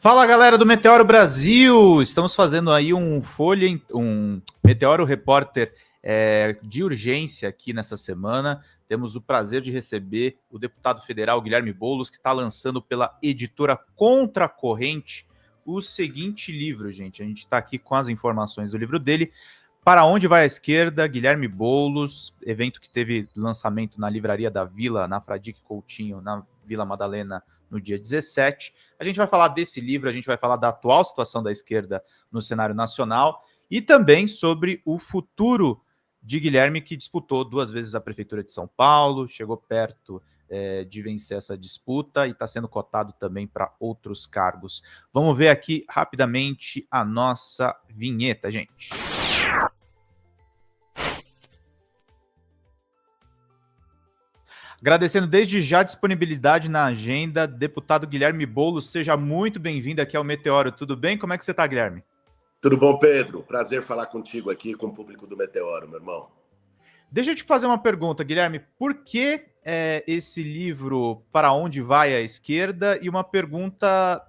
Fala, galera do Meteoro Brasil! Estamos fazendo aí um Meteoro Repórter de urgência aqui nessa semana. Temos o prazer de receber o deputado federal Guilherme Boulos, que está lançando pela editora Contra a Corrente o seguinte livro, gente. A gente está aqui com as informações do livro dele. Para Onde Vai a Esquerda, Guilherme Boulos, evento que teve lançamento na Livraria da Vila, na Fradique Coutinho, na Vila Madalena, no dia 17. A gente vai falar desse livro, a gente vai falar da atual situação da esquerda no cenário nacional e também sobre o futuro de Guilherme, que disputou 2 vezes a Prefeitura de São Paulo, chegou perto de vencer essa disputa e está sendo cotado também para outros cargos. Vamos ver aqui rapidamente a nossa vinheta, gente. Agradecendo desde já a disponibilidade na agenda, deputado Guilherme Boulos, seja muito bem-vindo aqui ao Meteoro. Tudo bem? Como é que você está, Guilherme? Tudo bom, Pedro? Prazer falar contigo aqui com o público do Meteoro, meu irmão. Deixa eu te fazer uma pergunta, Guilherme. Por que esse livro Para Onde Vai a Esquerda? E uma pergunta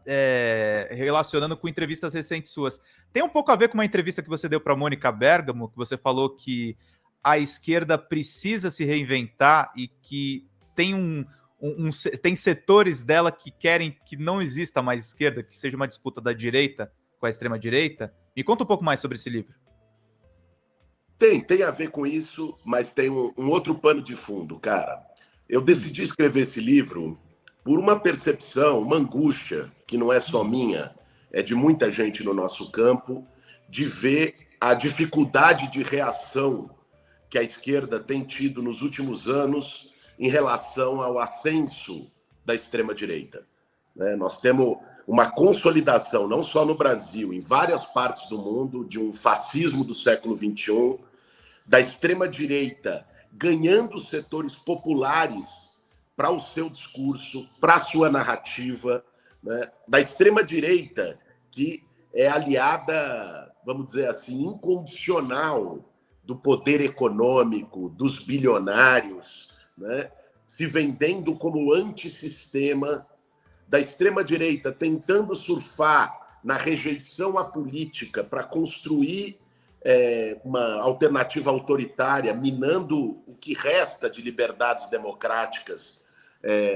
relacionando com entrevistas recentes suas. Tem um pouco a ver com uma entrevista que você deu para a Mônica Bergamo, que você falou que a esquerda precisa se reinventar e que tem setores dela que querem que não exista mais esquerda, que seja uma disputa da direita com a extrema-direita. Me conta um pouco mais sobre esse livro. Tem a ver com isso, mas tem um outro pano de fundo, cara. Eu decidi escrever esse livro por uma percepção, uma angústia, que não é só minha, é de muita gente no nosso campo, de ver a dificuldade de reação que a esquerda tem tido nos últimos anos em relação ao ascenso da extrema-direita. Nós temos uma consolidação, não só no Brasil, em várias partes do mundo, de um fascismo do século XXI, da extrema-direita ganhando setores populares para o seu discurso, para a sua narrativa, da extrema-direita que é aliada, vamos dizer assim, incondicional do poder econômico, dos bilionários, se vendendo como antissistema, da extrema-direita tentando surfar na rejeição à política para construir uma alternativa autoritária, minando o que resta de liberdades democráticas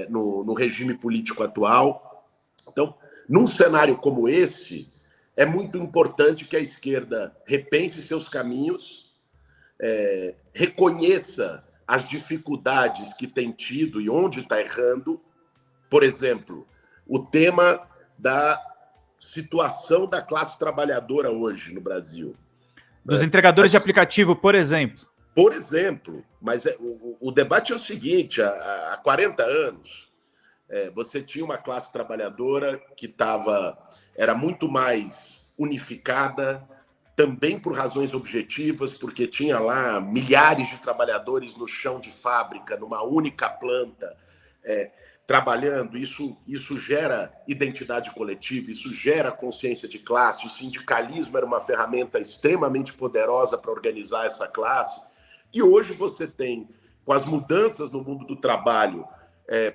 no regime político atual. Então, num cenário como esse, é muito importante que a esquerda repense seus caminhos, reconheça as dificuldades que tem tido e onde está errando. Por exemplo, o tema da situação da classe trabalhadora hoje no Brasil. Dos entregadores de aplicativo, por exemplo. Por exemplo, mas o debate é o seguinte, há 40 anos, você tinha uma classe trabalhadora que era muito mais unificada, também por razões objetivas, porque tinha lá milhares de trabalhadores no chão de fábrica, numa única planta, trabalhando. Isso gera identidade coletiva, isso gera consciência de classe. O sindicalismo era uma ferramenta extremamente poderosa para organizar essa classe. E hoje você tem, com as mudanças no mundo do trabalho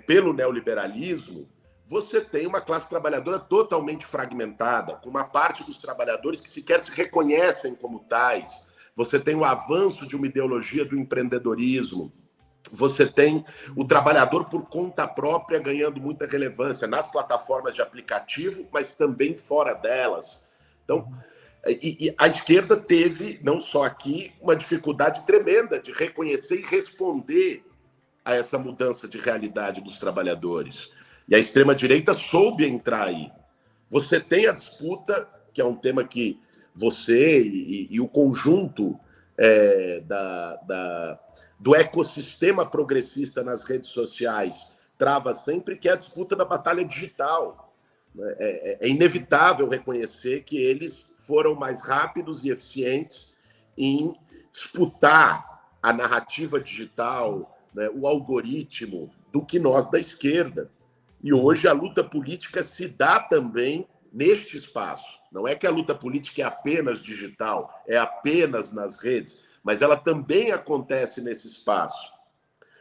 pelo neoliberalismo, você tem uma classe trabalhadora totalmente fragmentada, com uma parte dos trabalhadores que sequer se reconhecem como tais. Você tem o avanço de uma ideologia do empreendedorismo. Você tem o trabalhador por conta própria ganhando muita relevância nas plataformas de aplicativo, mas também fora delas. Então, a esquerda teve, não só aqui, uma dificuldade tremenda de reconhecer e responder a essa mudança de realidade dos trabalhadores. E a extrema-direita soube entrar aí. Você tem a disputa, que é um tema que você e o conjunto do ecossistema progressista nas redes sociais trava sempre, que é a disputa da batalha digital. É inevitável reconhecer que eles foram mais rápidos e eficientes em disputar a narrativa digital, o algoritmo, do que nós da esquerda. E hoje a luta política se dá também neste espaço. Não é que a luta política é apenas digital, é apenas nas redes, mas ela também acontece nesse espaço.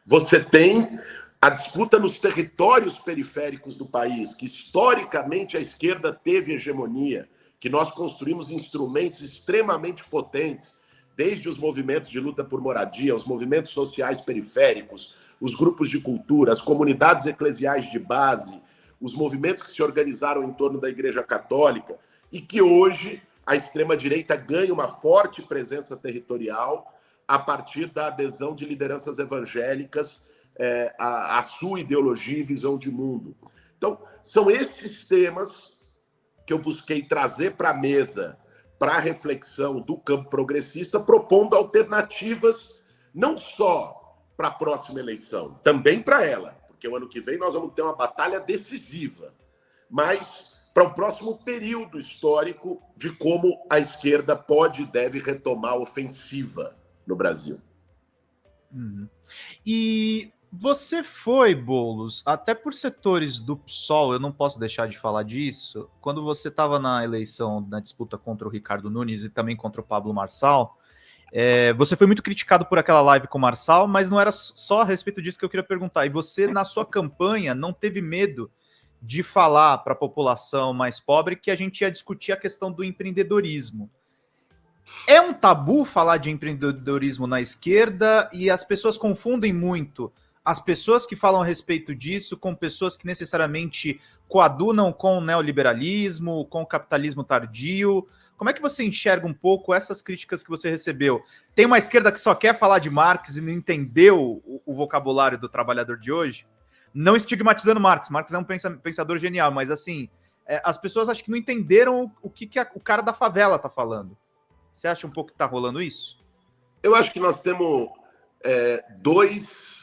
Você tem A disputa nos territórios periféricos do país, que historicamente a esquerda teve hegemonia, que nós construímos instrumentos extremamente potentes, desde os movimentos de luta por moradia, os movimentos sociais periféricos, os grupos de cultura, as comunidades eclesiais de base, os movimentos que se organizaram em torno da Igreja Católica, e que hoje a extrema-direita ganha uma forte presença territorial a partir da adesão de lideranças evangélicas à sua ideologia e visão de mundo. Então, são esses temas que eu busquei trazer para a mesa, para a reflexão do campo progressista, propondo alternativas não só para a próxima eleição, também para ela, porque o ano que vem nós vamos ter uma batalha decisiva, mas para o próximo período histórico de como a esquerda pode e deve retomar a ofensiva no Brasil. E você foi, Boulos, até por setores do PSOL, eu não posso deixar de falar disso, quando você estava na eleição, na disputa contra o Ricardo Nunes e também contra o Pablo Marçal, você foi muito criticado por aquela live com o Marçal, mas não era só a respeito disso que eu queria perguntar. E você, na sua campanha, não teve medo de falar para a população mais pobre que a gente ia discutir a questão do empreendedorismo. É um tabu falar de empreendedorismo na esquerda e as pessoas confundem muito as pessoas que falam a respeito disso com pessoas que necessariamente coadunam com o neoliberalismo, com o capitalismo tardio. Como é que você enxerga um pouco essas críticas que você recebeu? Tem uma esquerda que só quer falar de Marx e não entendeu o vocabulário do trabalhador de hoje? Não estigmatizando Marx. Marx é um pensador genial, mas assim, as pessoas acho que não entenderam o que o cara da favela está falando. Você acha um pouco que está rolando isso? Eu acho que nós temos dois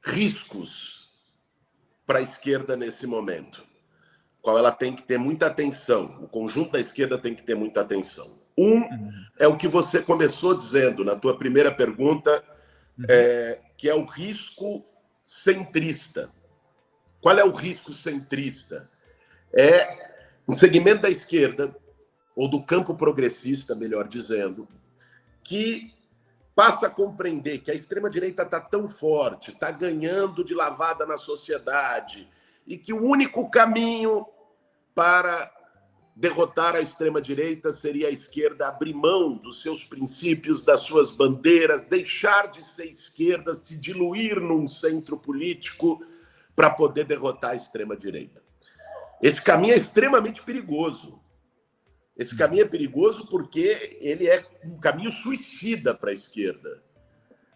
riscos para a esquerda nesse momento, qual ela tem que ter muita atenção. O conjunto da esquerda tem que ter muita atenção. É o que você começou dizendo na tua primeira pergunta, que é o risco centrista. Qual é o risco centrista? É um segmento da esquerda, ou do campo progressista, melhor dizendo, que passa a compreender que a extrema-direita está tão forte, está ganhando de lavada na sociedade, e que o único caminho para derrotar a extrema-direita seria a esquerda abrir mão dos seus princípios, das suas bandeiras, deixar de ser esquerda, se diluir num centro político para poder derrotar a extrema-direita. Esse caminho é extremamente perigoso. Esse caminho é perigoso porque ele é um caminho suicida para a esquerda,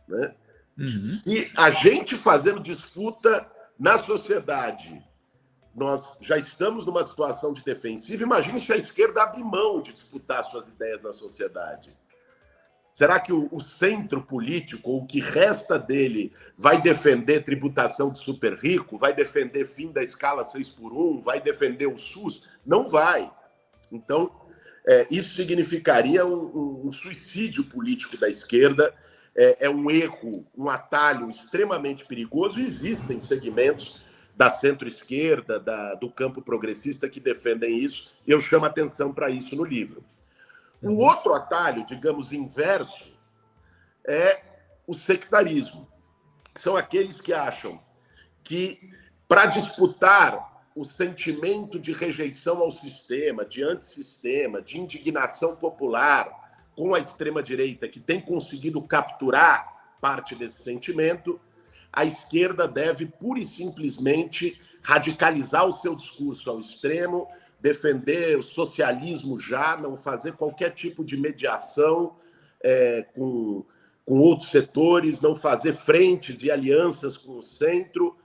né? Se a gente fazendo disputa na sociedade, nós já estamos numa situação de defensiva, imagine se a esquerda abre mão de disputar suas ideias na sociedade. Será que o centro político, ou o que resta dele, vai defender tributação de super rico, vai defender fim da escala 6x1, vai defender o SUS? Não vai. Então, isso significaria um suicídio político da esquerda, é um erro, um atalho extremamente perigoso. Existem segmentos da centro-esquerda, do campo progressista que defendem isso. Eu chamo atenção para isso no livro. O outro atalho, digamos, inverso, é o sectarismo. São aqueles que acham que, para disputar o sentimento de rejeição ao sistema, de antissistema, de indignação popular com a extrema-direita, que tem conseguido capturar parte desse sentimento, a esquerda deve, pura e simplesmente, radicalizar o seu discurso ao extremo, defender o socialismo já, não fazer qualquer tipo de mediação com outros setores, não fazer frentes e alianças com o centro,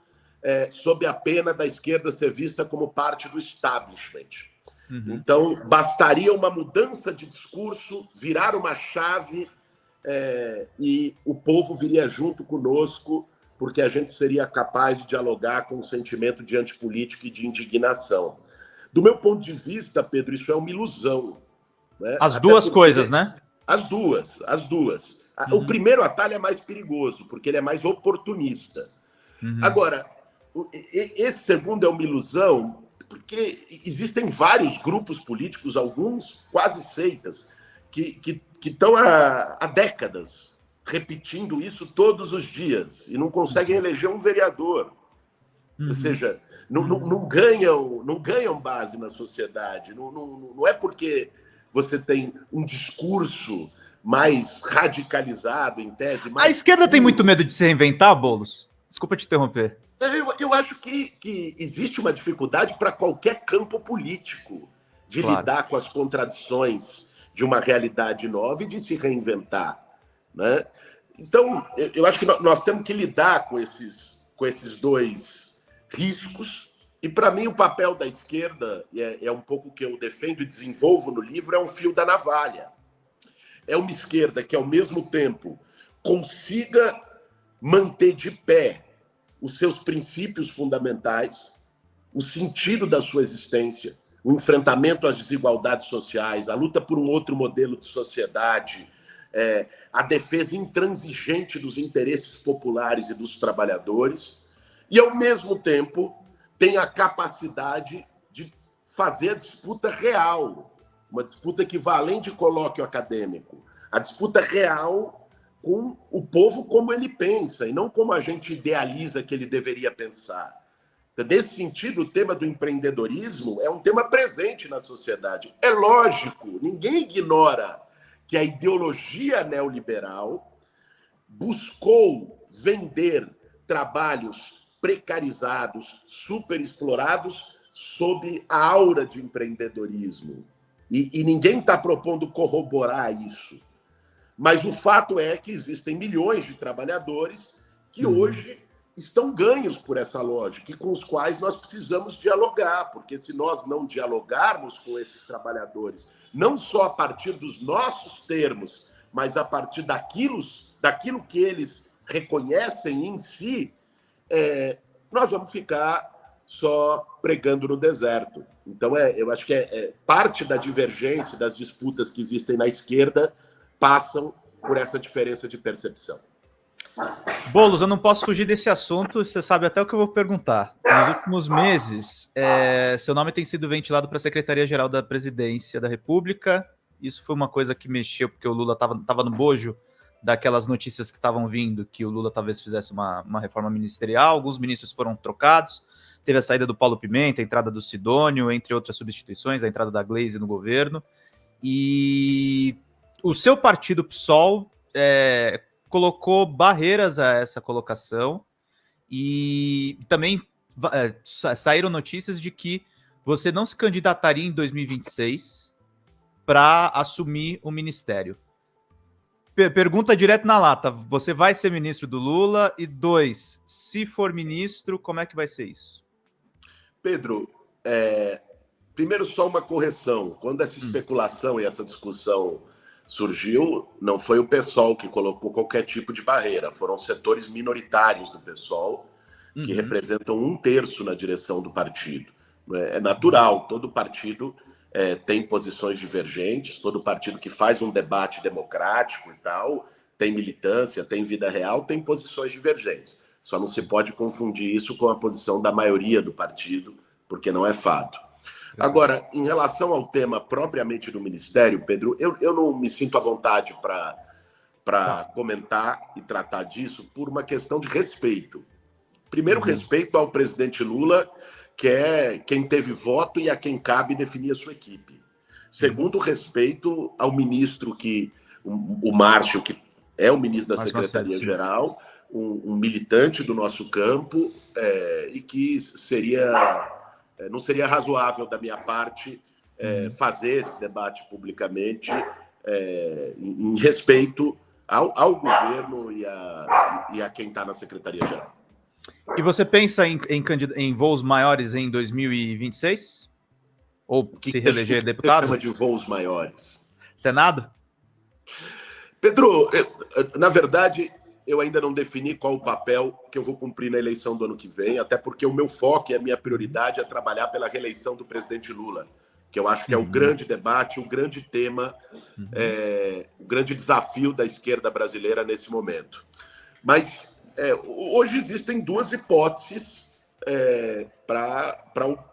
sob a pena da esquerda ser vista como parte do establishment. Então, bastaria uma mudança de discurso, virar uma chave, e o povo viria junto conosco, porque a gente seria capaz de dialogar com um sentimento de antipolítica e de indignação. Do meu ponto de vista, Pedro, isso é uma ilusão, né? As duas coisas, né? As duas. O primeiro atalho é mais perigoso, porque ele é mais oportunista. Agora, esse segundo é uma ilusão, porque existem vários grupos políticos, alguns quase seitas, que estão há décadas repetindo isso todos os dias e não conseguem eleger um vereador. Ou seja, não ganham base na sociedade. Não é porque você tem um discurso mais radicalizado, em tese. A esquerda tem muito medo de se reinventar, Boulos? Desculpa te interromper. Eu acho que existe uma dificuldade para qualquer campo político de lidar com as contradições de uma realidade nova e de se reinventar, né? Então, eu acho que nós temos que lidar com esses dois riscos. E, para mim, o papel da esquerda, é um pouco o que eu defendo e desenvolvo no livro, é um fio da navalha. É uma esquerda que, ao mesmo tempo, consiga manter de pé os seus princípios fundamentais, o sentido da sua existência, o enfrentamento às desigualdades sociais, a luta por um outro modelo de sociedade, a defesa intransigente dos interesses populares e dos trabalhadores, e, ao mesmo tempo, tem a capacidade de fazer a disputa real, uma disputa que vai além de colóquio acadêmico, a disputa real com o povo como ele pensa, e não como a gente idealiza que ele deveria pensar. Então, nesse sentido, o tema do empreendedorismo é um tema presente na sociedade. É lógico, ninguém ignora que a ideologia neoliberal buscou vender trabalhos precarizados, superexplorados, sob a aura de empreendedorismo. E ninguém está propondo corroborar isso. Mas o fato é que existem milhões de trabalhadores que hoje estão ganhos por essa lógica e com os quais nós precisamos dialogar, porque se nós não dialogarmos com esses trabalhadores, não só a partir dos nossos termos, mas a partir daquilo que eles reconhecem em si, nós vamos ficar só pregando no deserto. Então, eu acho que parte da divergência, das disputas que existem na esquerda, passam por essa diferença de percepção. Boulos, eu não posso fugir desse assunto, você sabe até o que eu vou perguntar. Nos últimos meses, seu nome tem sido ventilado para a Secretaria-Geral da Presidência da República. Isso foi uma coisa que mexeu, porque o Lula estava no bojo daquelas notícias que estavam vindo, que o Lula talvez fizesse uma reforma ministerial, alguns ministros foram trocados, teve a saída do Paulo Pimenta, a entrada do Sidônio, entre outras substituições, a entrada da Gleisi no governo, e o seu partido, PSOL, colocou barreiras a essa colocação, e também saíram notícias de que você não se candidataria em 2026 para assumir o ministério. Pergunta direto na lata, você vai ser ministro do Lula? E 2, se for ministro, como é que vai ser isso? Pedro, primeiro só uma correção. Quando essa especulação e essa discussão surgiu, não foi o PSOL que colocou qualquer tipo de barreira, foram setores minoritários do PSOL, que representam 1/3 na direção do partido. É natural, todo partido tem posições divergentes, todo partido que faz um debate democrático e tal, tem militância, tem vida real, tem posições divergentes. Só não se pode confundir isso com a posição da maioria do partido, porque não é fato. Agora, em relação ao tema propriamente do Ministério, Pedro, eu não me sinto à vontade para comentar e tratar disso por uma questão de respeito. Primeiro, respeito ao presidente Lula, que é quem teve voto e a quem cabe definir a sua equipe. Segundo, respeito ao ministro o Márcio, que é o ministro da Secretaria-Geral, um militante do nosso campo, e que não seria razoável da minha parte fazer esse debate publicamente em respeito ao governo e a quem está na Secretaria-Geral. E você pensa em voos maiores em 2026? Ou se reeleger deputado? Chama de voos maiores. Senado? Pedro, na verdade, eu ainda não defini qual o papel que eu vou cumprir na eleição do ano que vem, até porque o meu foco e a minha prioridade é trabalhar pela reeleição do presidente Lula, que eu acho que é o grande debate, o grande tema, o grande desafio da esquerda brasileira nesse momento. Mas hoje existem duas hipóteses para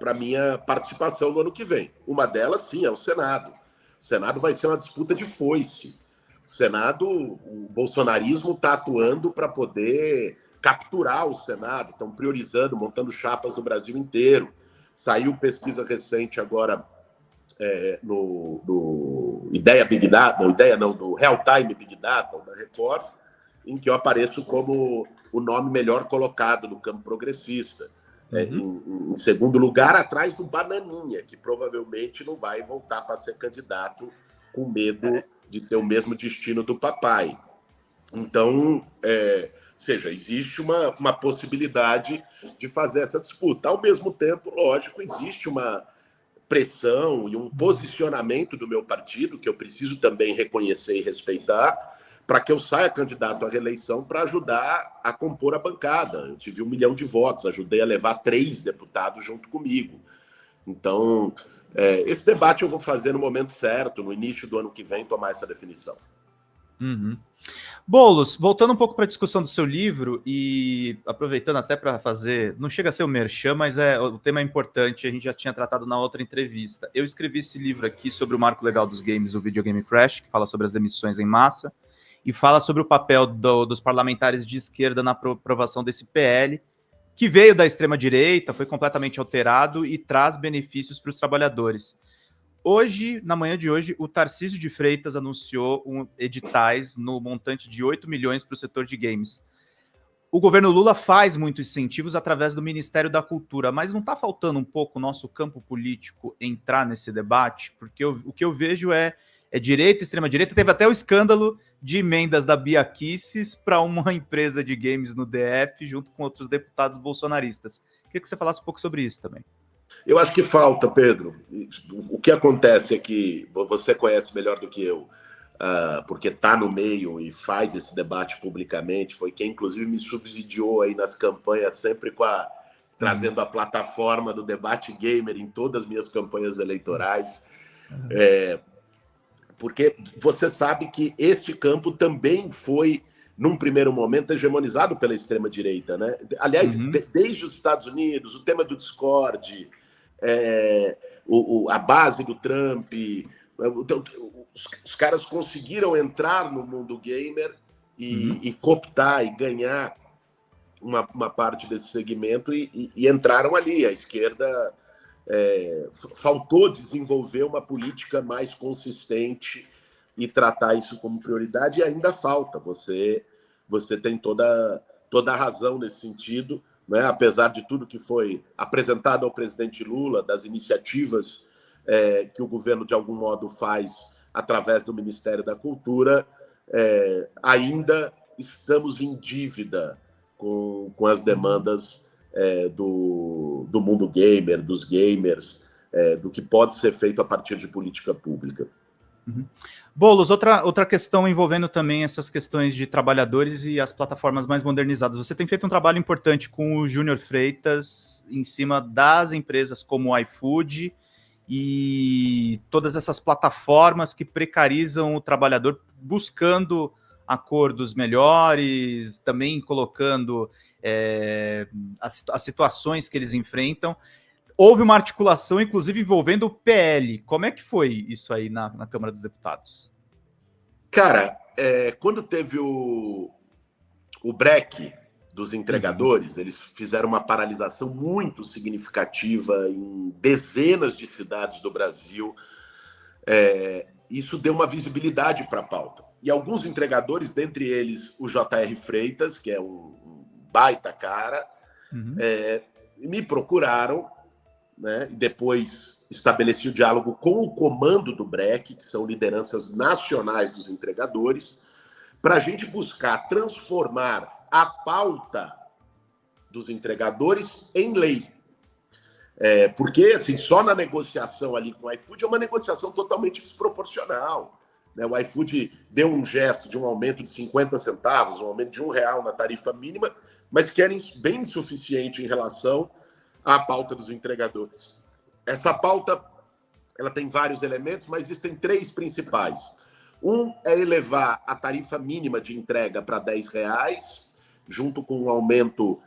a minha participação no ano que vem. Uma delas, sim, é o Senado. O Senado vai ser uma disputa de foice. Senado, o bolsonarismo está atuando para poder capturar o Senado, estão priorizando, montando chapas no Brasil inteiro. Saiu pesquisa recente agora no Ideia Big Data, do Real Time Big Data, da Record, em que eu apareço como o nome melhor colocado no campo progressista. Em segundo lugar, atrás do Bananinha, que provavelmente não vai voltar para ser candidato com medo de ter o mesmo destino do papai. Então, seja, existe uma possibilidade de fazer essa disputa. Ao mesmo tempo, lógico, existe uma pressão e um posicionamento do meu partido, que eu preciso também reconhecer e respeitar, para que eu saia candidato à reeleição para ajudar a compor a bancada. Eu tive 1 milhão de votos, ajudei a levar 3 deputados junto comigo. Então, esse debate eu vou fazer no momento certo, no início do ano que vem, tomar essa definição. Boulos, voltando um pouco para a discussão do seu livro e aproveitando até para fazer, não chega a ser o merchan, mas o tema é importante, a gente já tinha tratado na outra entrevista. Eu escrevi esse livro aqui sobre o marco legal dos games, o Videogame Crash, que fala sobre as demissões em massa, e fala sobre o papel dos parlamentares de esquerda na aprovação desse PL, que veio da extrema-direita, foi completamente alterado e traz benefícios para os trabalhadores. Hoje, na manhã de hoje, o Tarcísio de Freitas anunciou editais no montante de 8 milhões para o setor de games. O governo Lula faz muitos incentivos através do Ministério da Cultura, mas não está faltando um pouco o nosso campo político entrar nesse debate? Porque o que eu vejo é direita, extrema-direita. Teve até o escândalo de emendas da Bia Kicis para uma empresa de games no DF, junto com outros deputados bolsonaristas. Queria que você falasse um pouco sobre isso também. Eu acho que falta, Pedro. O que acontece é que você conhece melhor do que eu, porque está no meio e faz esse debate publicamente, foi quem, inclusive, me subsidiou aí nas campanhas, sempre trazendo a plataforma do debate gamer em todas as minhas campanhas eleitorais. Porque você sabe que este campo também foi, num primeiro momento, hegemonizado pela extrema-direita, né? Aliás, desde os Estados Unidos, o tema do Discord, a base do Trump, os caras conseguiram entrar no mundo gamer e cooptar e ganhar uma parte desse segmento e entraram ali. A esquerda faltou desenvolver uma política mais consistente e tratar isso como prioridade, e ainda falta. Você tem toda a razão nesse sentido, né? Apesar de tudo que foi apresentado ao presidente Lula, das iniciativas que o governo, de algum modo, faz através do Ministério da Cultura, ainda estamos em dívida com as demandas do mundo gamer, dos gamers, do que pode ser feito a partir de política pública. Boulos, outra questão envolvendo também essas questões de trabalhadores e as plataformas mais modernizadas. Você tem feito um trabalho importante com o Júnior Freitas em cima das empresas como o iFood e todas essas plataformas que precarizam o trabalhador, buscando acordos melhores, também colocando as situações que eles enfrentam. Houve uma articulação, inclusive, envolvendo o PL. Como é que foi isso aí na Câmara dos Deputados? Cara, quando teve o break dos entregadores, eles fizeram uma paralisação muito significativa em dezenas de cidades do Brasil. Isso deu uma visibilidade para a pauta. E alguns entregadores, dentre eles o J.R. Freitas, que é um baita cara, me procuraram, né? E depois estabeleci o diálogo com o comando do BREC, que são lideranças nacionais dos entregadores, para a gente buscar transformar a pauta dos entregadores em lei. Porque, assim, só na negociação ali com o iFood é uma negociação totalmente desproporcional, né? O iFood deu um gesto de um aumento de 50 centavos, um aumento de R$1 na tarifa mínima, mas que era bem insuficiente em relação à pauta dos entregadores. Essa pauta ela tem vários elementos, mas existem 3 principais. Um é elevar a tarifa mínima de entrega para R$10, junto com um aumento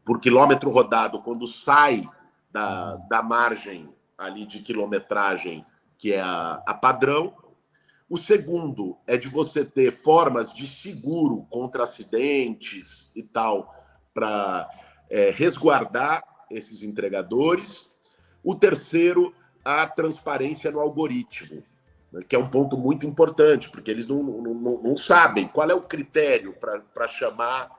por quilômetro rodado, quando sai da margem ali de quilometragem, que é a padrão. O segundo é de você ter formas de seguro contra acidentes e tal, para resguardar esses entregadores. O terceiro, a transparência no algoritmo, né, que é um ponto muito importante, porque eles não sabem qual é o critério para chamar,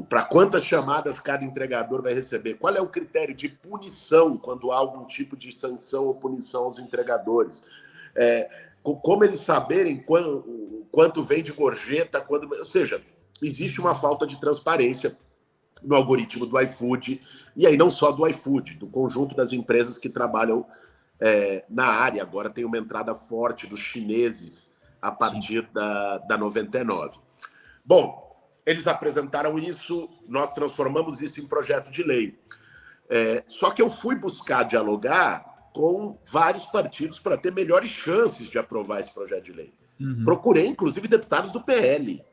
para quantas chamadas cada entregador vai receber, qual é o critério de punição quando há algum tipo de sanção ou punição aos entregadores. Como eles saberem quanto vem de gorjeta, ou seja, existe uma falta de transparência no algoritmo do iFood, e aí não só do iFood, do conjunto das empresas que trabalham na área. Agora tem uma entrada forte dos chineses a partir da 99. Bom, eles apresentaram isso, nós transformamos isso em projeto de lei. Só que eu fui buscar dialogar com vários partidos para ter melhores chances de aprovar esse projeto de lei. Procurei, inclusive, deputados do PL.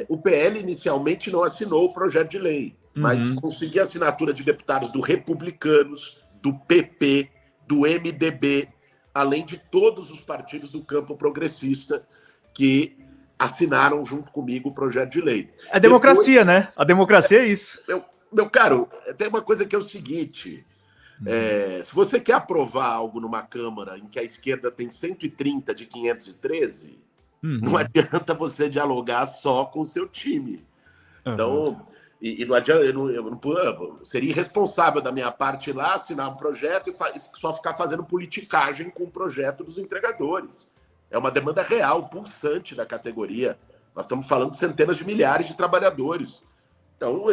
O PL inicialmente não assinou o projeto de lei, mas consegui a assinatura de deputados do Republicanos, do PP, do MDB, além de todos os partidos do campo progressista que assinaram junto comigo o projeto de lei. A democracia, né? A democracia é isso. Meu caro, tem uma coisa que é o seguinte... se você quer aprovar algo numa Câmara em que a esquerda tem 130 de 513, não adianta você dialogar só com o seu time. Então, e não adianta, seria irresponsável da minha parte ir lá, assinar um projeto e só ficar fazendo politicagem com o projeto dos entregadores. É uma demanda real, pulsante da categoria. Nós estamos falando de centenas de milhares de trabalhadores. Então,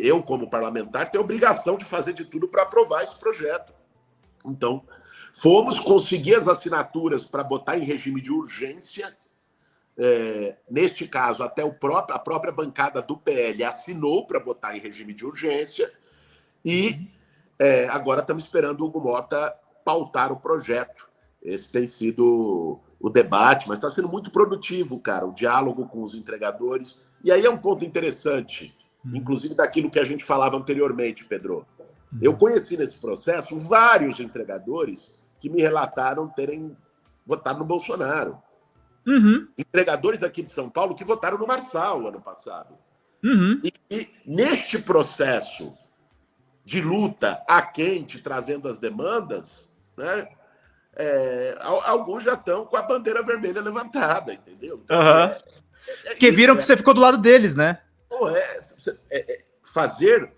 eu, como parlamentar, tenho a obrigação de fazer de tudo para aprovar esse projeto. Então, fomos conseguir as assinaturas para botar em regime de urgência. Neste caso, até a própria bancada do PL assinou para botar em regime de urgência. E agora estamos esperando o Hugo Mota pautar o projeto. Esse tem sido o debate, mas está sendo muito produtivo, cara, o diálogo com os entregadores. E aí é um ponto interessante, inclusive daquilo que a gente falava anteriormente, Pedro. Eu conheci nesse processo vários entregadores que me relataram terem votado no Bolsonaro. Entregadores aqui de São Paulo que votaram no Marçal ano passado. E neste processo de luta a quente, trazendo as demandas, né, alguns já estão com a bandeira vermelha levantada, entendeu? Então, porque viram que você ficou do lado deles, né? Fazer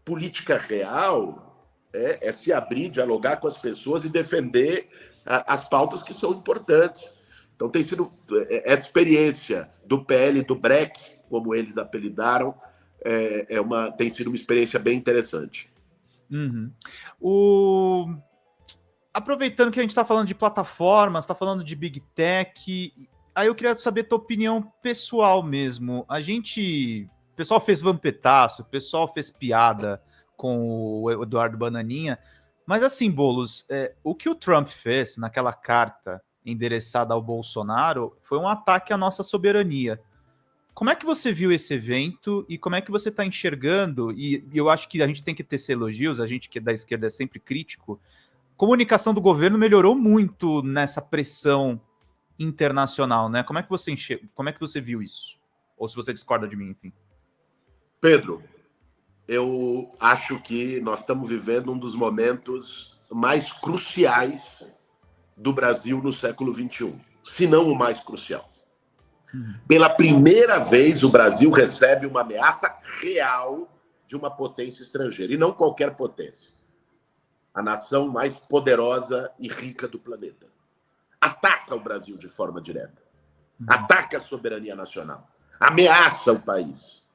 política real é se abrir, dialogar com as pessoas e defender as pautas que são importantes. Então tem sido essa experiência do PL, do BREC, como eles apelidaram, tem sido uma experiência bem interessante. Aproveitando que a gente está falando de plataformas, está falando de Big Tech, aí eu queria saber a tua opinião pessoal mesmo. O pessoal fez vampetaço, o pessoal fez piada com o Eduardo Bananinha, mas assim, Boulos, o que o Trump fez naquela carta endereçada ao Bolsonaro foi um ataque à nossa soberania. Como é que você viu esse evento e como é que você está enxergando? E eu acho que a gente tem que tecer elogios, a gente que é da esquerda é sempre crítico. A comunicação do governo melhorou muito nessa pressão internacional, né? Como é que você viu isso? Ou se você discorda de mim, enfim. Pedro, eu acho que nós estamos vivendo um dos momentos mais cruciais do Brasil no século XXI, se não o mais crucial. Pela primeira vez, o Brasil recebe uma ameaça real de uma potência estrangeira, e não qualquer potência. A nação mais poderosa e rica do planeta. Ataca o Brasil de forma direta. Ataca a soberania nacional. Ameaça o país.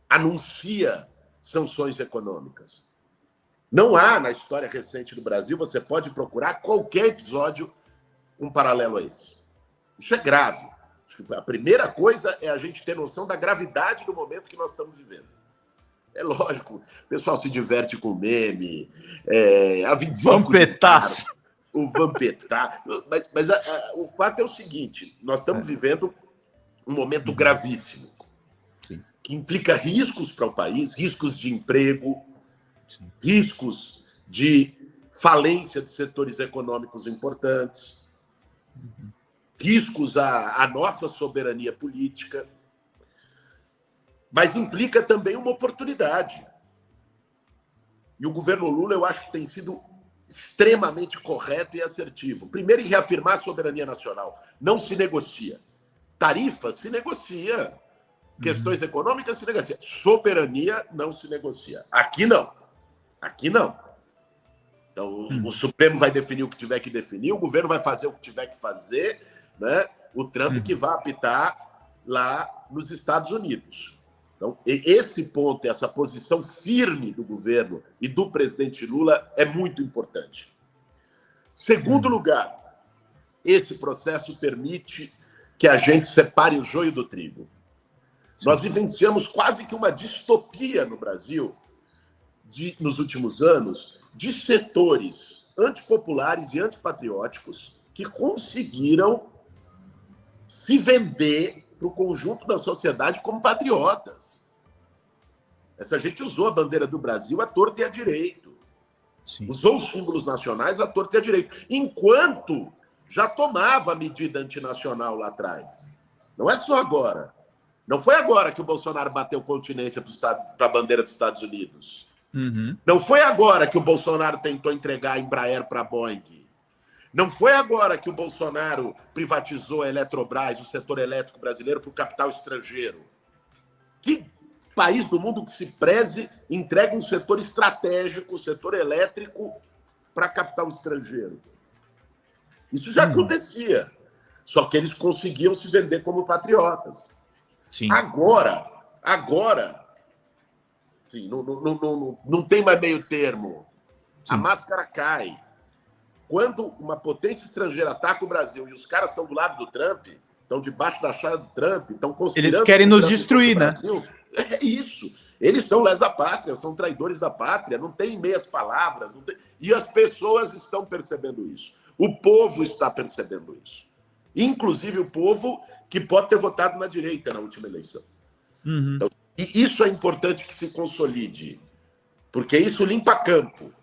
Anuncia sanções econômicas. Não há, na história recente do Brasil, você pode procurar qualquer episódio um paralelo a esse. Isso é grave. A primeira coisa é a gente ter noção da gravidade do momento que nós estamos vivendo. É lógico, o pessoal se diverte com meme, a 25 Vampetaço. O vampetar. Mas o fato é o seguinte, nós estamos vivendo um momento gravíssimo, que implica riscos para o país, riscos de emprego, riscos de falência de setores econômicos importantes, riscos à nossa soberania política, mas implica também uma oportunidade. E o governo Lula, eu acho que tem sido extremamente correto e assertivo. Primeiro, em reafirmar a soberania nacional. Não se negocia. Tarifa se negocia. Questões econômicas se negocia. Soberania não se negocia. Aqui não. Aqui não. Então, o Supremo vai definir o que tiver que definir, o governo vai fazer o que tiver que fazer, né? O Trump que vai apitar lá nos Estados Unidos. Então, esse ponto, essa posição firme do governo e do presidente Lula é muito importante. Segundo lugar, esse processo permite que a gente separe o joio do trigo. Nós vivenciamos quase que uma distopia no Brasil, nos últimos anos, de setores antipopulares e antipatrióticos que conseguiram se vender para o conjunto da sociedade como patriotas. Essa gente usou a bandeira do Brasil à torta e à direito. Sim. Usou os símbolos nacionais à torta e à direito. Enquanto já tomava medida antinacional lá atrás. Não é só agora. Não foi agora que o Bolsonaro bateu continência para a bandeira dos Estados Unidos. Não foi agora que o Bolsonaro tentou entregar a Embraer para a Boeing. Não foi agora que o Bolsonaro privatizou a Eletrobras, o setor elétrico brasileiro, para o capital estrangeiro. Que país do mundo que se preze entrega um setor estratégico, o setor elétrico, para capital estrangeiro? Isso já acontecia. Só que eles conseguiam se vender como patriotas. Sim. Agora, sim, não tem mais meio termo. Sim. A máscara cai. Quando uma potência estrangeira ataca o Brasil e os caras estão do lado do Trump, estão debaixo da chave do Trump, estão conspirando... Eles querem nos destruir, né? É isso. Eles são lesa-pátria, são traidores da pátria, não tem meias palavras. Não tem... E as pessoas estão percebendo isso. O povo está percebendo isso. Inclusive o povo que pode ter votado na direita na última eleição. Então, e isso é importante que se consolide, porque isso limpa campo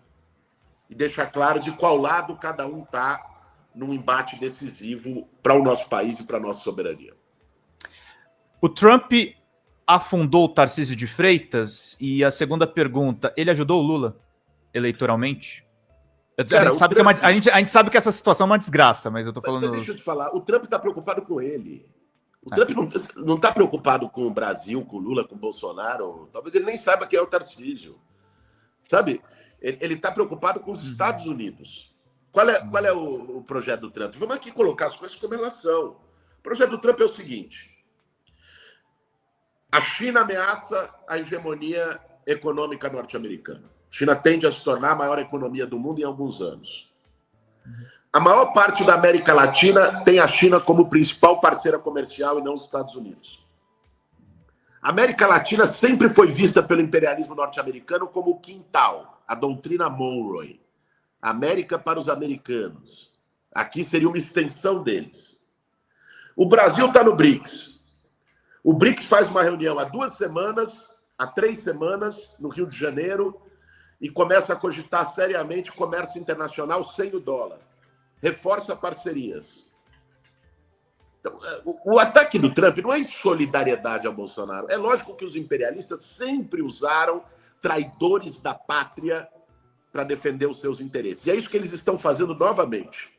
e deixa claro de qual lado cada um está num embate decisivo para o nosso país e para a nossa soberania. O Trump afundou o Tarcísio de Freitas? E a segunda pergunta, ele ajudou o Lula eleitoralmente? Cara, a gente sabe que essa situação é uma desgraça, mas eu tô falando... Deixa eu te falar, o Trump está preocupado com ele. O Trump não está preocupado com o Brasil, com o Lula, com o Bolsonaro. Talvez ele nem saiba quem é o Tarcísio. Sabe? Ele está preocupado com os Estados Unidos. Qual é o projeto do Trump? Vamos aqui colocar as coisas como elas são. O projeto do Trump é o seguinte. A China ameaça a hegemonia econômica norte-americana. A China tende a se tornar a maior economia do mundo em alguns anos. A maior parte da América Latina tem a China como principal parceira comercial e não os Estados Unidos. A América Latina sempre foi vista pelo imperialismo norte-americano como o quintal, a doutrina Monroe. América para os americanos. Aqui seria uma extensão deles. O Brasil está no BRICS. O BRICS faz uma reunião há 2 semanas, há 3 semanas, no Rio de Janeiro, e começa a cogitar seriamente comércio internacional sem o dólar. Reforça parcerias. Então, o ataque do Trump não é em solidariedade ao Bolsonaro. É lógico que os imperialistas sempre usaram traidores da pátria para defender os seus interesses. E é isso que eles estão fazendo novamente.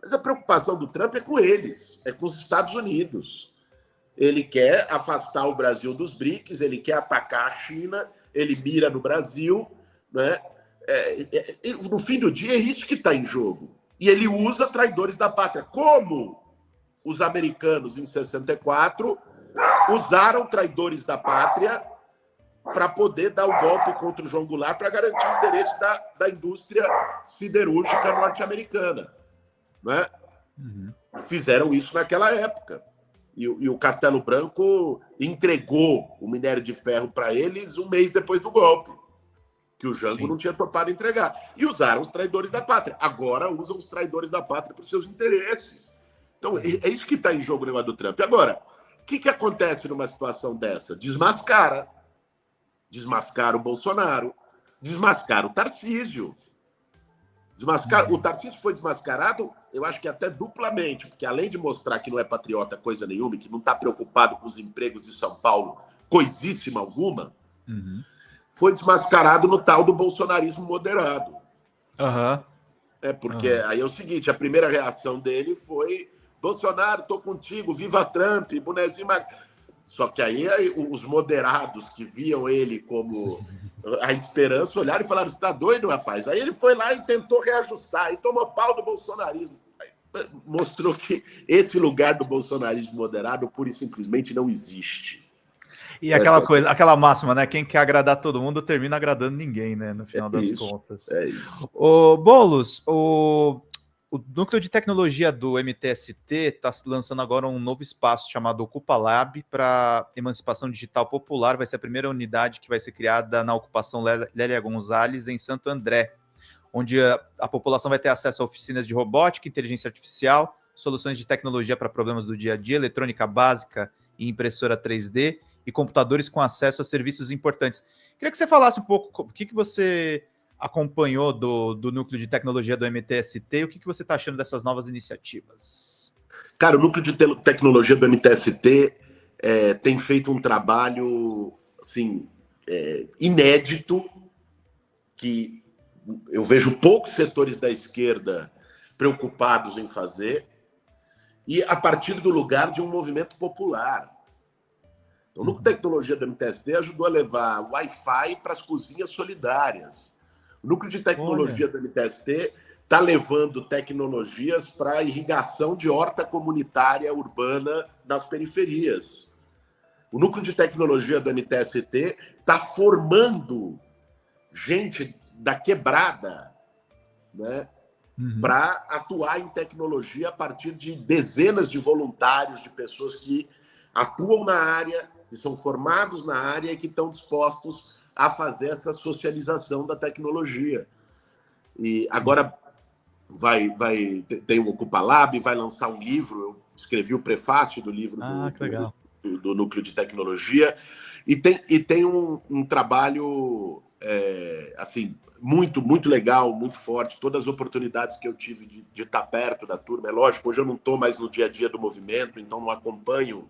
Mas a preocupação do Trump é com eles, é com os Estados Unidos. Ele quer afastar o Brasil dos BRICS, ele quer atacar a China, ele mira no Brasil, né? No fim do dia, é isso que está em jogo. E ele usa traidores da pátria, como os americanos, em 64, usaram traidores da pátria para poder dar o golpe contra o João Goulart para garantir o interesse da indústria siderúrgica norte-americana. Né? Fizeram isso naquela época. E o Castelo Branco entregou o minério de ferro para eles 1 mês depois do golpe, que o Jango não tinha topado entregar. E usaram os traidores da pátria. Agora usam os traidores da pátria para os seus interesses. Então, é isso que está em jogo no negócio do Trump. Agora, o que acontece numa situação dessa? Desmascara o Bolsonaro, desmascara o Tarcísio, O Tarcísio foi desmascarado, eu acho que até duplamente, porque além de mostrar que não é patriota coisa nenhuma, que não está preocupado com os empregos de São Paulo, coisíssima alguma, foi desmascarado no tal do bolsonarismo moderado. Porque aí é o seguinte, a primeira reação dele foi: Bolsonaro, tô contigo, viva Trump, bonezinho... Só que aí os moderados que viam ele como a esperança olharam e falaram: você tá doido, rapaz? Aí ele foi lá e tentou reajustar, e tomou pau do bolsonarismo. Aí mostrou que esse lugar do bolsonarismo moderado pura e simplesmente não existe. E aquela coisa, aquela máxima, né? Quem quer agradar todo mundo termina agradando ninguém, né? No final das contas. É isso. O Boulos, o núcleo de tecnologia do MTST está lançando agora um novo espaço chamado Ocupa Lab para emancipação digital popular. Vai ser a primeira unidade que vai ser criada na ocupação Lélia Gonzalez, em Santo André, onde a população vai ter acesso a oficinas de robótica, inteligência artificial, soluções de tecnologia para problemas do dia a dia, eletrônica básica e impressora 3D, e computadores com acesso a serviços importantes. Queria que você falasse um pouco o que você acompanhou do núcleo de tecnologia do MTST e o que você está achando dessas novas iniciativas. Cara, o núcleo de tecnologia do MTST tem feito um trabalho assim, inédito, que eu vejo poucos setores da esquerda preocupados em fazer, e a partir do lugar de um movimento popular. Então, o núcleo de tecnologia do MTST ajudou a levar Wi-Fi para as cozinhas solidárias. O núcleo de tecnologia do MTST está levando tecnologias para a irrigação de horta comunitária urbana nas periferias. O núcleo de tecnologia do MTST está formando gente da quebrada, né, para atuar em tecnologia a partir de dezenas de voluntários, de pessoas que atuam na área, que são formados na área e que estão dispostos a fazer essa socialização da tecnologia. E agora tem o Ocupa Lab, vai lançar um livro, eu escrevi o prefácio do livro do Núcleo de Tecnologia, e tem um trabalho assim, muito, muito legal, muito forte. Todas as oportunidades que eu tive de estar perto da turma, é lógico, hoje eu não estou mais no dia a dia do movimento, então não acompanho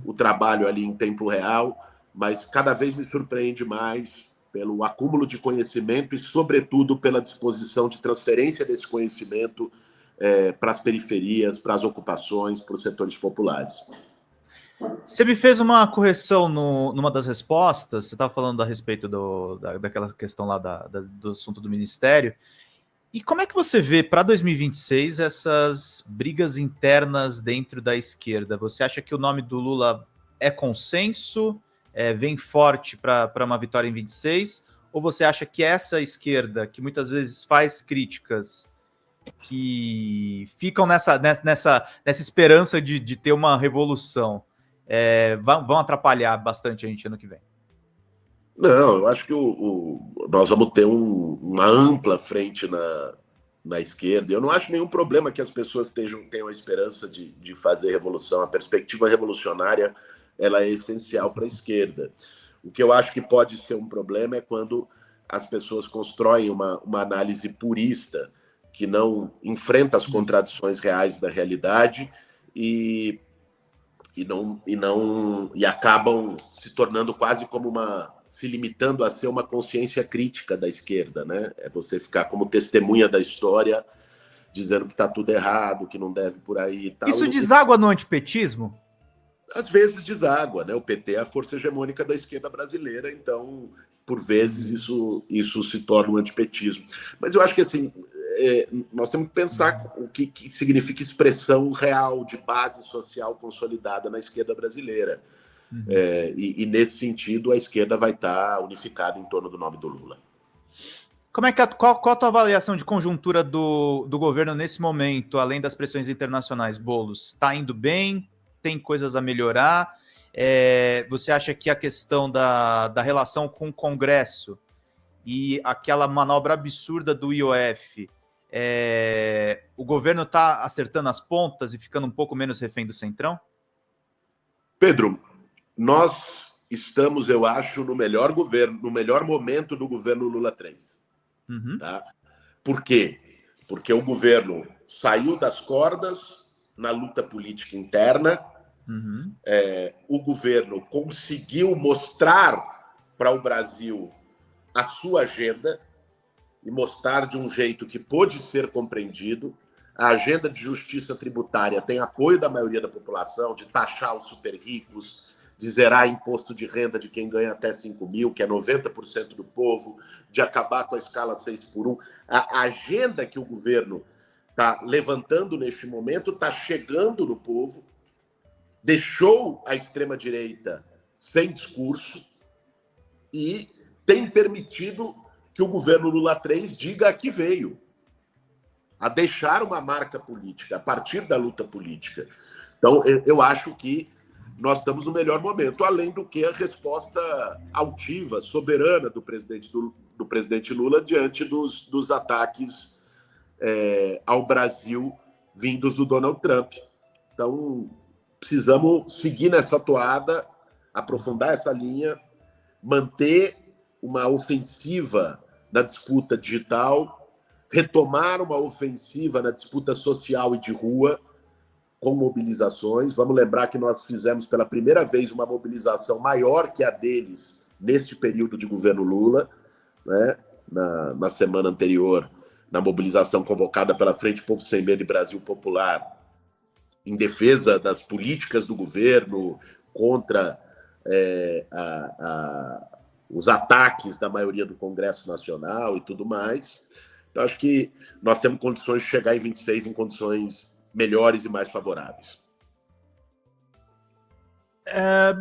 o trabalho ali em tempo real, mas cada vez me surpreende mais pelo acúmulo de conhecimento e, sobretudo, pela disposição de transferência desse conhecimento para as periferias, para as ocupações, para os setores populares. Você me fez uma correção numa das respostas, você estava falando a respeito daquela questão lá do assunto do Ministério, e como é que você vê para 2026 essas brigas internas dentro da esquerda? Você acha que o nome do Lula é consenso, vem forte para uma vitória em 26, ou você acha que essa esquerda, que muitas vezes faz críticas, que ficam nessa esperança de ter uma revolução, vão atrapalhar bastante a gente ano que vem? Não, eu acho que nós vamos ter uma ampla frente na esquerda. Eu não acho nenhum problema que as pessoas tenham a esperança de fazer revolução. A perspectiva revolucionária ela é essencial para a esquerda. O que eu acho que pode ser um problema é quando as pessoas constroem uma análise purista que não enfrenta as contradições reais da realidade e acabam se tornando quase como se limitando a ser uma consciência crítica da esquerda, né? É você ficar como testemunha da história, dizendo que está tudo errado, que não deve por aí e tal. Isso deságua no antipetismo? Às vezes deságua, né? O PT é a força hegemônica da esquerda brasileira, então, por vezes, isso se torna um antipetismo. Mas eu acho que, assim, nós temos que pensar o que significa expressão real de base social consolidada na esquerda brasileira. E nesse sentido, a esquerda vai estar unificada em torno do nome do Lula. Qual a tua avaliação de conjuntura do governo nesse momento, além das pressões internacionais, Boulos? Está indo bem? Tem coisas a melhorar? Você acha que a questão da relação com o Congresso e aquela manobra absurda do IOF, o governo está acertando as pontas e ficando um pouco menos refém do Centrão? Pedro, nós estamos, eu acho, no melhor momento do governo Lula 3. Tá? Por quê? porque o governo saiu das cordas na luta política interna, o governo conseguiu mostrar para o Brasil a sua agenda e mostrar de um jeito que pôde ser compreendido. A agenda de justiça tributária tem apoio da maioria da população, de taxar os super ricos, de zerar imposto de renda de quem ganha até 5 mil, que é 90% do povo, de acabar com a escala 6x1. A agenda que o governo está levantando neste momento está chegando no povo, deixou a extrema-direita sem discurso e tem permitido que o governo Lula III diga a que veio, a deixar uma marca política, a partir da luta política. Então, eu acho que nós estamos no melhor momento, além do que a resposta altiva, soberana do presidente Lula diante dos ataques ao Brasil vindos do Donald Trump. Então, precisamos seguir nessa toada, aprofundar essa linha, manter uma ofensiva na disputa digital, retomar uma ofensiva na disputa social e de rua, com mobilizações. Vamos lembrar que nós fizemos pela primeira vez uma mobilização maior que a deles neste período de governo Lula, né? Na semana anterior, na mobilização convocada pela Frente Povo Sem Medo e Brasil Popular, em defesa das políticas do governo, contra os ataques da maioria do Congresso Nacional e tudo mais. Então, acho que nós temos condições de chegar em 26 em condições melhores e mais favoráveis.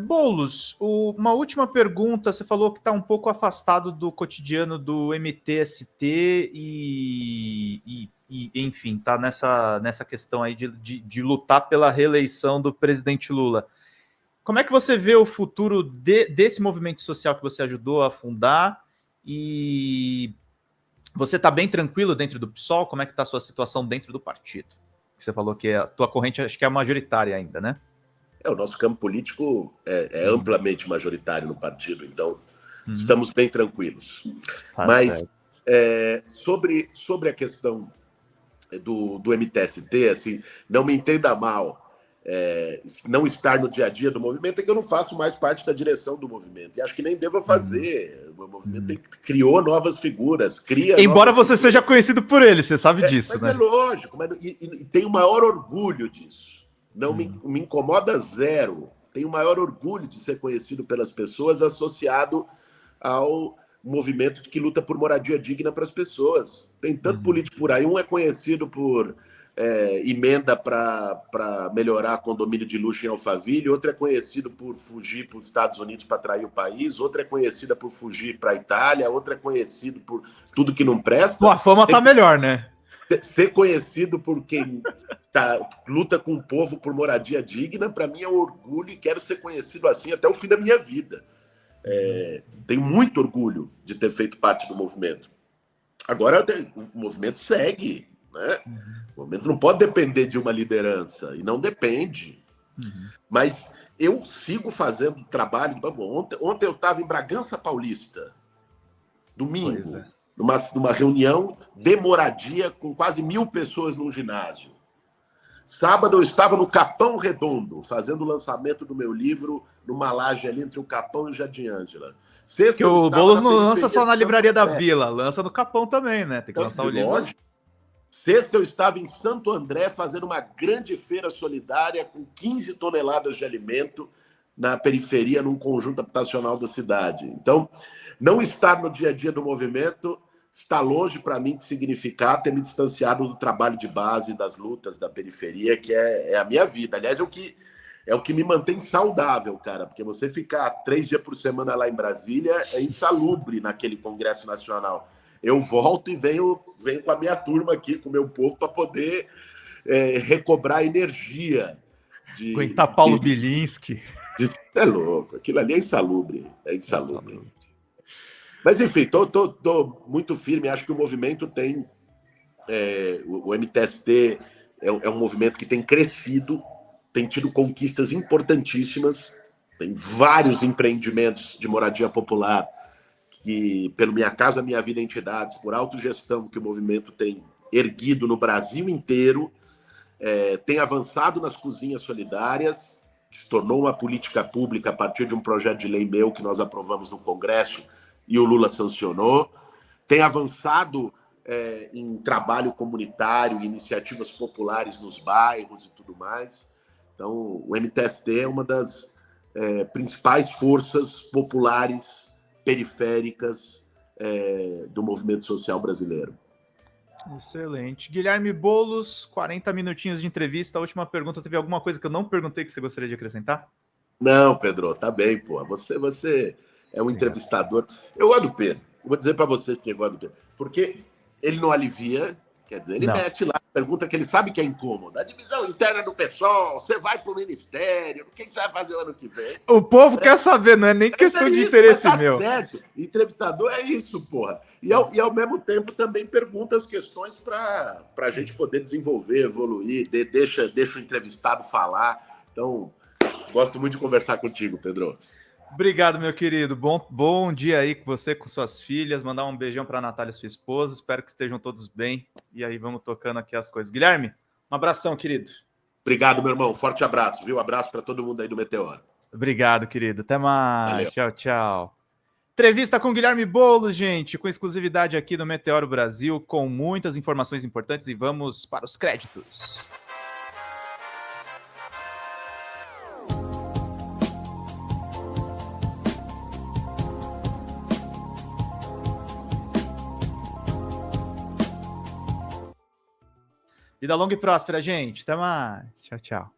Boulos, uma última pergunta. Você falou que está um pouco afastado do cotidiano do MTST e enfim, está nessa questão aí de lutar pela reeleição do presidente Lula. Como é que você vê o futuro desse movimento social que você ajudou a fundar? E você está bem tranquilo dentro do PSOL? Como é que está a sua situação dentro do partido? Você falou que a tua corrente acho que é a majoritária ainda, né? O nosso campo político é amplamente majoritário no partido, então estamos bem tranquilos. Mas sobre a questão do MTST, assim, não me entenda mal, não estar no dia a dia do movimento, é que eu não faço mais parte da direção do movimento, e acho que nem devo fazer. O movimento criou novas figuras, Embora você seja conhecido por ele, você sabe disso, mas né? é lógico, e tenho o maior orgulho disso. Não me incomoda zero. Tenho o maior orgulho de ser conhecido pelas pessoas, associado ao movimento que luta por moradia digna para as pessoas. Tem tanto político por aí. Um é conhecido por emenda para melhorar condomínio de luxo em Alphaville, outro é conhecido por fugir para os Estados Unidos para atrair o país, outra é conhecida por fugir para a Itália, outra é conhecido por tudo que não presta. A fama tá melhor, né? Ser conhecido por quem luta com o povo por moradia digna, para mim é um orgulho e quero ser conhecido assim até o fim da minha vida. Tenho muito orgulho de ter feito parte do movimento. Agora, o movimento segue, né? O movimento não pode depender de uma liderança, e não depende. Mas eu sigo fazendo trabalho. Ontem eu estava em Bragança Paulista, domingo. Numa reunião de moradia com quase 1.000 pessoas num ginásio. Sábado eu estava no Capão Redondo, fazendo o lançamento do meu livro, numa laje ali entre o Capão e o Jardim Ângela. Porque o Boulos não lança só na Livraria da Vila, lança no Capão também, né? Tem que lançar o livro. Sexta eu estava em Santo André, fazendo uma grande feira solidária com 15 toneladas de alimento na periferia, num conjunto habitacional da cidade. Então, não estar no dia a dia do movimento está longe para mim de significar ter me distanciado do trabalho de base, das lutas da periferia, que é a minha vida. Aliás, é o que me mantém saudável, cara, porque você ficar 3 dias por semana lá em Brasília é insalubre naquele Congresso Nacional. Eu volto e venho com a minha turma aqui, com o meu povo, para poder recobrar energia. Aguentar Paulo Bilinski. É louco, aquilo ali é insalubre. É insalubre. Mas, enfim, tô muito firme. Acho que o movimento tem... o MTST é um movimento que tem crescido, tem tido conquistas importantíssimas, tem vários empreendimentos de moradia popular que, pelo Minha Casa Minha Vida Entidades, por autogestão que o movimento tem erguido no Brasil inteiro, tem avançado nas cozinhas solidárias, que se tornou uma política pública a partir de um projeto de lei meu que nós aprovamos no Congresso e o Lula sancionou, tem avançado em trabalho comunitário, iniciativas populares nos bairros e tudo mais. Então, o MTST é uma das principais forças populares periféricas do movimento social brasileiro. Excelente. Guilherme Boulos, 40 minutinhos de entrevista. A última pergunta, teve alguma coisa que eu não perguntei que você gostaria de acrescentar? Não, Pedro, tá bem, pô. Você é um entrevistador. Eu gosto do Pedro. Eu vou dizer para você que eu gosto do Pedro. Porque ele não alivia, quer dizer, ele mete lá a pergunta que ele sabe que é incômoda. A divisão interna do PSOL, você vai pro ministério, o que você vai fazer o ano que vem? O povo quer saber, não é nem questão de interesse meu. Certo. Entrevistador é isso, porra. E ao mesmo tempo também pergunta as questões para a gente poder desenvolver, evoluir, deixa o entrevistado falar. Então, gosto muito de conversar contigo, Pedro. Obrigado, meu querido. Bom dia aí com você, com suas filhas. Mandar um beijão para a Natália, sua esposa. Espero que estejam todos bem. E aí vamos tocando aqui as coisas. Guilherme, um abração, querido. Obrigado, meu irmão. Forte abraço, viu? Abraço para todo mundo aí do Meteoro. Obrigado, querido. Até mais. Valeu. Tchau, tchau. Entrevista com Guilherme Boulos, gente, com exclusividade aqui no Meteoro Brasil, com muitas informações importantes. E vamos para os créditos. Vida longa e próspera, gente. Até mais. Tchau, tchau.